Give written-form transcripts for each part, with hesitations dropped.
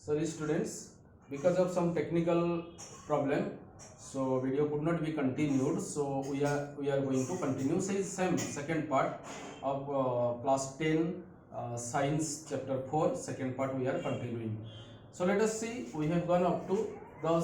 Sorry students, because of some technical problem, so video could not be continued. So we are going to continue same second part of class 10 science chapter 4 second part we are continuing. So let us see, we have gone up to the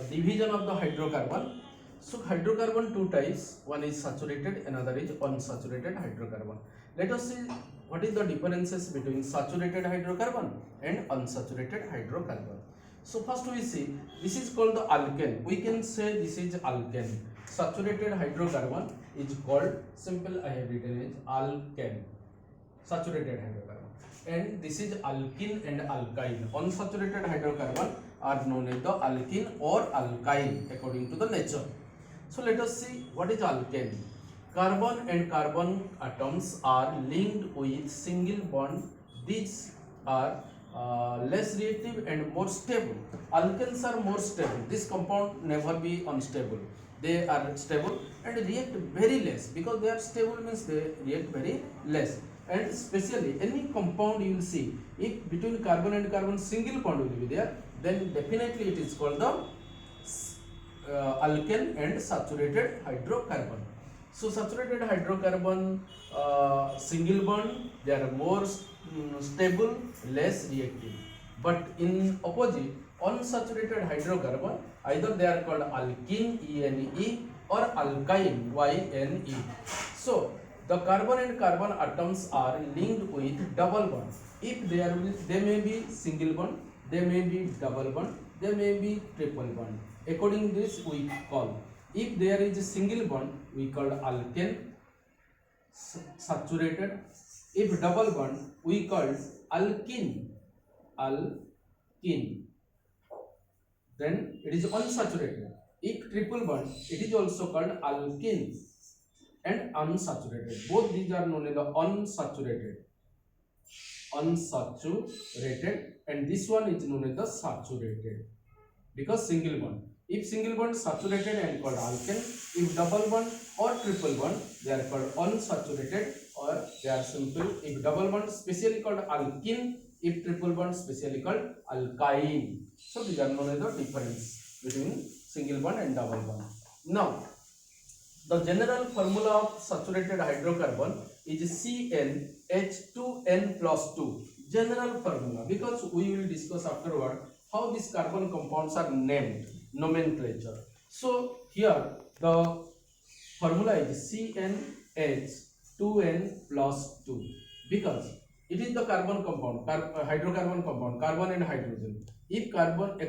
division of the hydrocarbon. So hydrocarbon two types, one is saturated, another is unsaturated hydrocarbon. Let us see what is the differences between saturated hydrocarbon and unsaturated hydrocarbon. So first we see, this is called the alkane. We can say this is alkane. Saturated hydrocarbon is called, simple I have written is alkane, saturated hydrocarbon, and this is alkene and alkyne. Unsaturated hydrocarbon are known as the alkene or alkyne according to the nature. So let us see what is alkane. Carbon and carbon atoms are linked with single bond. These are less reactive and more stable. Alkanes are more stable. This compound never be unstable. They are stable and react very less, because they are stable means they react very less. And especially any compound you will see, if between carbon and carbon single bond will be there, then definitely it is called the alkane and saturated hydrocarbon. So saturated hydrocarbon single bond, they are more stable, less reactive. But in opposite, unsaturated hydrocarbon, either they are called alkene ENE or alkyne YNE. So the carbon and carbon atoms are linked with double bond. If they may be single bond, they may be double bond, they may be triple bond. According to this we call, if there is a single bond we call alkane saturated, if double bond we call alkene, then it is unsaturated. If triple bond, it is also called alkene and unsaturated. Both these are known as the unsaturated, and this one is known as the saturated, because single bond. If single bond saturated and called alkane, if double bond or triple bond they are called unsaturated, or they are simple. If double bond specially called alkene, if triple bond specially called alkyne. So these are known as the difference between single bond and double bond. Now the general formula of saturated hydrocarbon is CnH2n plus 2. General formula, because we will discuss afterward how these carbon compounds are named, nomenclature. So here the formula is CnH2n plus 2, because it is the carbon compound, hydrocarbon compound, carbon and hydrogen. If carbon,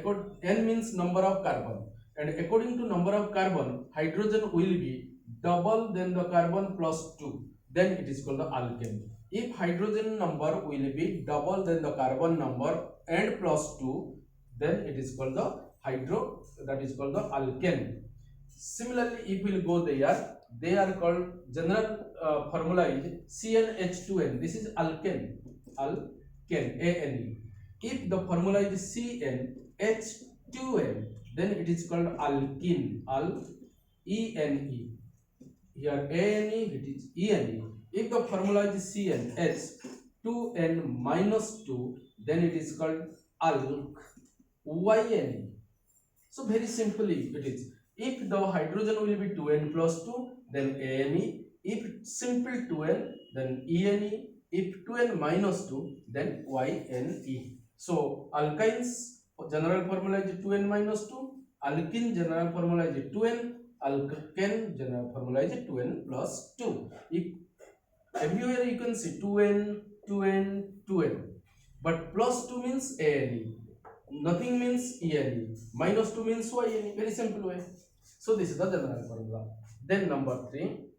N means number of carbon, and according to number of carbon, hydrogen will be double than the carbon plus 2, then it is called the alkane. If hydrogen number will be double than the carbon number and plus 2, then it is called the that is called the alkane. Similarly, if we will go there, they are called, general formula is CnH2n. This is alkane, ANE. If the formula is CnH2n, then it is called alkene, ENE. Here ANE, it is ENE. If the formula is CnH2n minus 2, then it is called alk, YNE. So very simply it is, if the hydrogen will be 2n plus 2, then ANE. If simple 2n, then ENE. If 2n minus 2, then YNE. So alkynes general formula is 2n minus 2, alkene general formula is 2n, alkane general formula is 2n plus 2. If everywhere you can see 2n, but plus 2 means ANE, nothing means ENE, minus 2 means YNE, very simple way. So this is the general formula. Then number 3,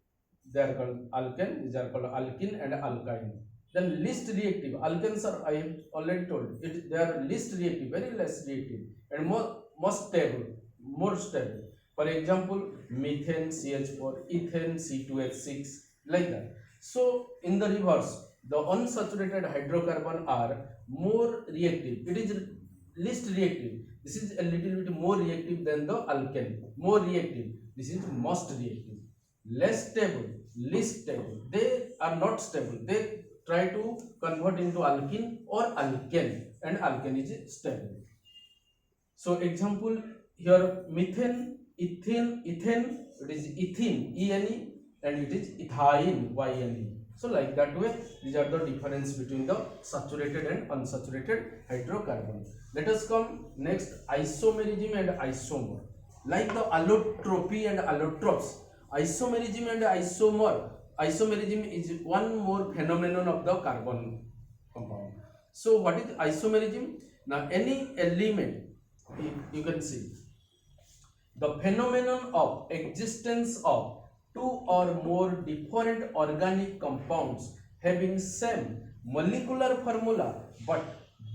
they are called alkane, these are called alkene and alkyne. Then least reactive, alkanes are, I have already told, they are least reactive, very less reactive, and more stable, more stable. For example, methane CH4, ethane C2H6, like that. So in the reverse, the unsaturated hydrocarbon are more reactive. It is least reactive. This is a little bit more reactive than the alkane. More reactive. This is most reactive. Less stable, least stable. They are not stable. They try to convert into alkene or alkane. and alkane is stable. So example here, methane, ethane, it is ethene, ene, and it is ethine, yne. So like that way, these are the difference between the saturated and unsaturated hydrocarbon. Let us come next, isomerism and isomer. Like the allotropy and allotropes, isomerism and isomerism is one more phenomenon of the carbon compound. So what is isomerism? Now any element, you can see the phenomenon of existence of two or more different organic compounds having same molecular formula but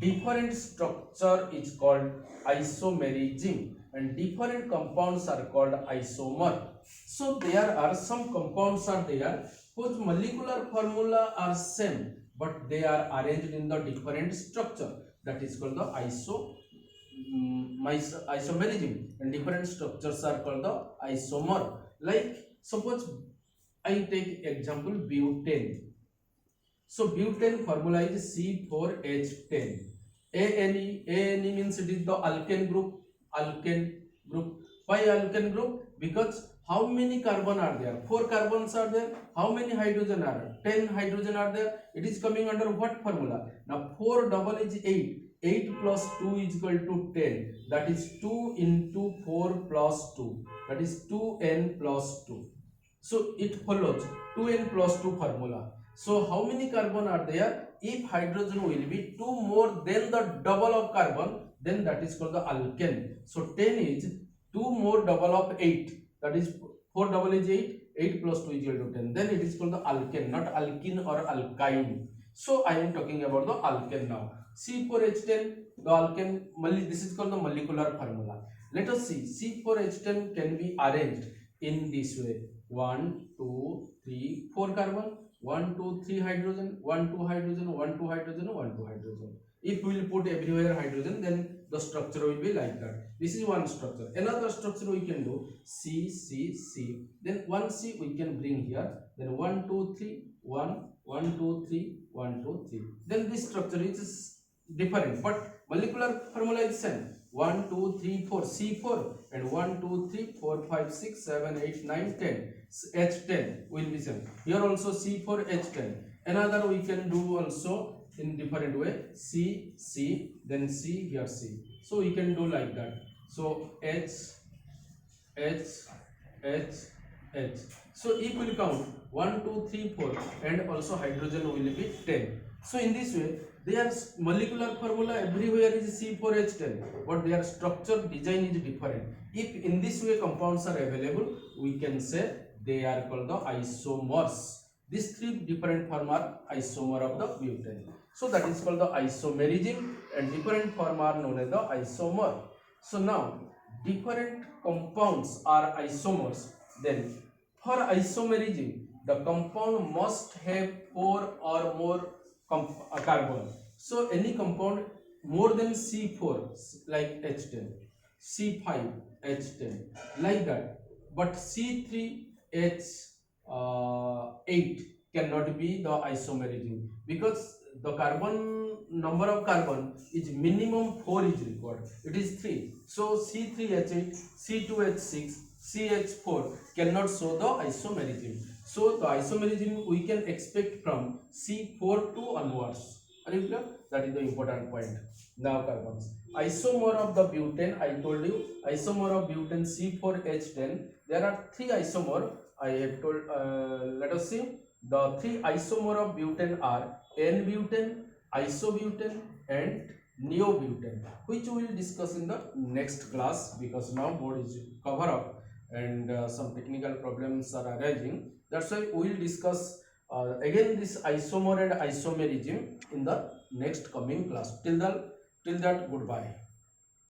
different structure is called isomerism, and different compounds are called isomer. So there are some compounds are there whose molecular formula are same but they are arranged in the different structure, that is called the isomerism, and different structures are called the isomer. Like suppose I take example butane. So butane formula is C4H10. ANE means it is the alkane group. Alkane group. Why alkane group? Because how many carbon are there? 4 carbons are there. How many hydrogen are there? 10 hydrogen are there. It is coming under what formula? Now 4 double is 8. 8 plus 2 is equal to 10. That is 2 into 4 plus 2. That is 2n plus 2. So it follows 2n plus 2 formula. So how many carbon are there? If hydrogen will be 2 more than the double of carbon, then that is called the alkane. So 10 is 2 more double of 8. That is 4 double is 8. 8 plus 2 is equal to 10. Then it is called the alkane, not alkene or alkyne. So I am talking about the alkane now. C4H10, the alkane, this is called the molecular formula. Let us see. C4H10 can be arranged in this way. 1, 2, 3, 4 carbon, 1, 2, 3 hydrogen, 1, 2 hydrogen, 1, 2 hydrogen, 1, 2 hydrogen. If we will put everywhere hydrogen, then the structure will be like that. This is one structure. Another structure we can do C, C, C. Then 1 C we can bring here. Then 1, 2, 3, 1, 1, 2, 3, 1, 2, 3. Then this structure is different, but molecular formula is same. 1, 2, 3, 4, C4, and 1, 2, 3, 4, 5, 6, 7, 8, 9, 10. H10 will be same. Here also C4, H10. Another we can do also in different way. C, C, then C, here C. So we can do like that. So H, H, H, H. So if we count 1, 2, 3, 4, and also hydrogen will be 10. So in this way, their molecular formula everywhere is C4H10, but their structure design is different. If in this way compounds are available, we can say they are called the isomers. These 3 different form are isomer of the butane. So that is called the isomerism, and different form are known as the isomer. So now different compounds are isomers. Then for isomerism, the compound must have 4 or more carbon. So any compound more than C4 like H10, C5 H10 like that, but C3H8 cannot be the isomerism, because the carbon number of carbon is minimum 4 is required. It is 3. So C3H8, C2H6, CH4 cannot show the isomerism. So the isomerism we can expect from C4 to onwards. Are you clear? That is the important point. Now carbons. Isomer of the butane, I told you, isomer of butane C4H10. There are 3 isomer. I have told. Let us see. The 3 isomer of butane are N-butane, isobutane, and neobutane, which we will discuss in the next class, because now board is cover up and some technical problems are arising. That's why we will discuss again this isomer and isomerism in the next coming class. Till that, goodbye.